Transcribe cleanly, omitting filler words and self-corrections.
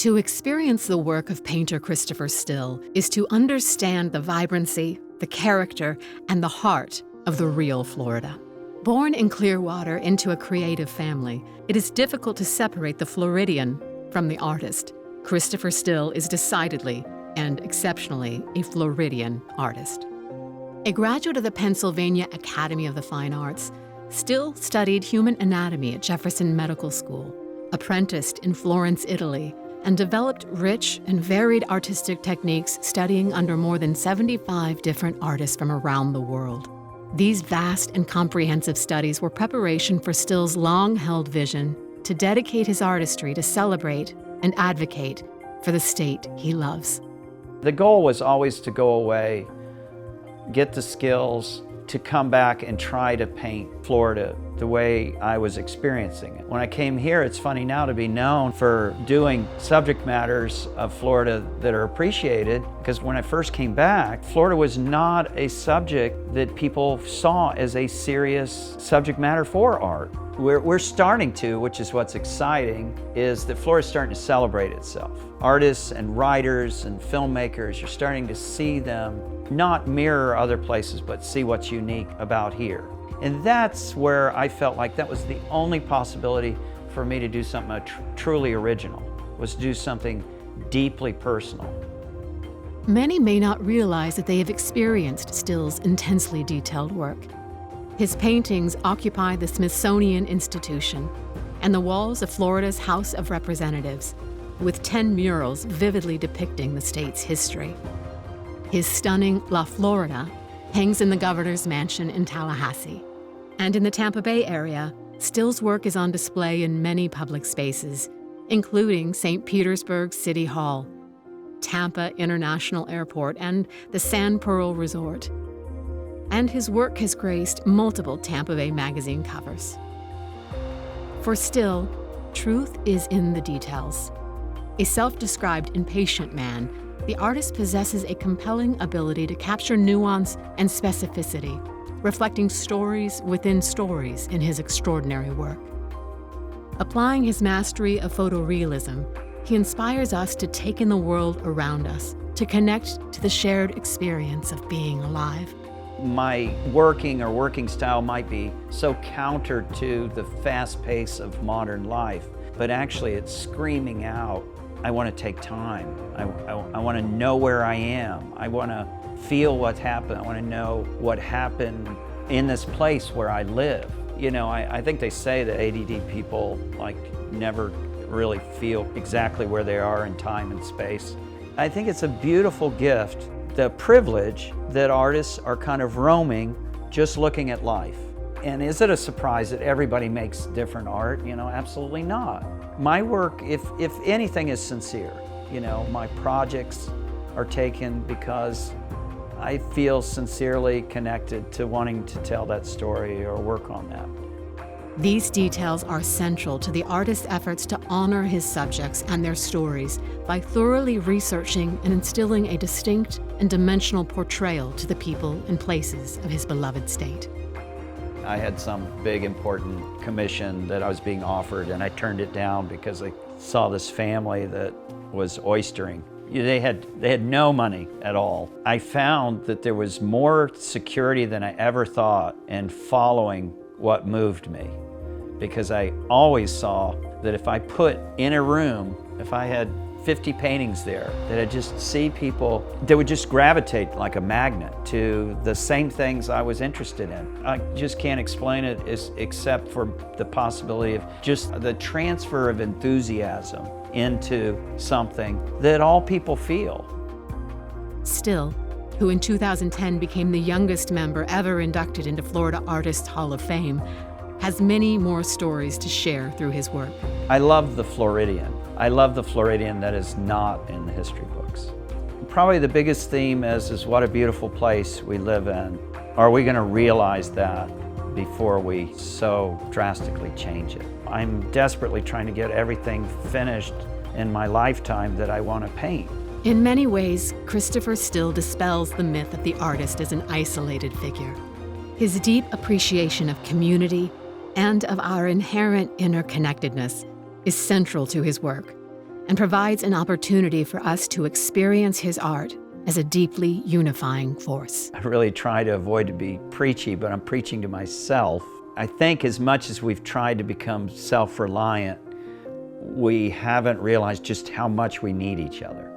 To experience the work of painter Christopher Still is to understand the vibrancy, the character, and the heart of the real Florida. Born in Clearwater into a creative family, it is difficult to separate the Floridian from the artist. Christopher Still is decidedly and exceptionally a Floridian artist. A graduate of the Pennsylvania Academy of the Fine Arts, Still studied human anatomy at Jefferson Medical School, apprenticed in Florence, Italy, and developed rich and varied artistic techniques studying under more than 75 different artists from around the world. These vast and comprehensive studies were preparation for Still's long-held vision to dedicate his artistry to celebrate and advocate for the state he loves. The goal was always to go away, get the skills, to come back and try to paint Florida the way I was experiencing it. When I came here, it's funny now to be known for doing subject matters of Florida that are appreciated, because when I first came back, Florida was not a subject that people saw as a serious subject matter for art. We're starting to, which is what's exciting, is that Florida's starting to celebrate itself. Artists and writers and filmmakers, you're starting to see them not mirror other places, but see what's unique about here. And that's where I felt like that was the only possibility for me to do something truly original, was to do something deeply personal. Many may not realize that they have experienced Still's intensely detailed work. His paintings occupy the Smithsonian Institution and the walls of Florida's House of Representatives, with 10 murals vividly depicting the state's history. His stunning La Florida hangs in the governor's mansion in Tallahassee. And in the Tampa Bay area, Still's work is on display in many public spaces, including St. Petersburg City Hall, Tampa International Airport, and the Sand Pearl Resort. And his work has graced multiple Tampa Bay magazine covers. For Still, truth is in the details. A self-described impatient man, the artist possesses a compelling ability to capture nuance and specificity, reflecting stories within stories in his extraordinary work. Applying his mastery of photorealism, he inspires us to take in the world around us, to connect to the shared experience of being alive. My working style might be so counter to the fast pace of modern life, but actually it's screaming out, I want to take time. I want to know where I am. I want to feel what's happened. I want to know what happened in this place where I live. You know, I think they say that ADD people never really feel exactly where they are in time and space. I think it's a beautiful gift, the privilege that artists are kind of roaming, just looking at life. And is it a surprise that everybody makes different art? You know, absolutely not. My work, if anything, is sincere. You know, my projects are taken because I feel sincerely connected to wanting to tell that story or work on that. These details are central to the artist's efforts to honor his subjects and their stories by thoroughly researching and instilling a distinct and dimensional portrayal to the people and places of his beloved state. I had some big important commission that I was being offered, and I turned it down because I saw this family that was oystering. They had no money at all. I found that there was more security than I ever thought in following what moved me, because I always saw that if I put in a room, if I had 50 paintings there, that I'd just see people that would just gravitate like a magnet to the same things I was interested in. I just can't explain it except for the possibility of just the transfer of enthusiasm into something that all people feel. Still, who in 2010 became the youngest member ever inducted into Florida Artists Hall of Fame, has many more stories to share through his work. I love the Floridian. I love the Floridian that is not in the history books. Probably the biggest theme is what a beautiful place we live in. Are we going to realize that before we so drastically change it? I'm desperately trying to get everything finished in my lifetime that I want to paint. In many ways, Christopher Still dispels the myth of the artist as an isolated figure. His deep appreciation of community and of our inherent interconnectedness is central to his work, and provides an opportunity for us to experience his art as a deeply unifying force. I really try to avoid to be preachy, but I'm preaching to myself. I think as much as we've tried to become self-reliant, we haven't realized just how much we need each other.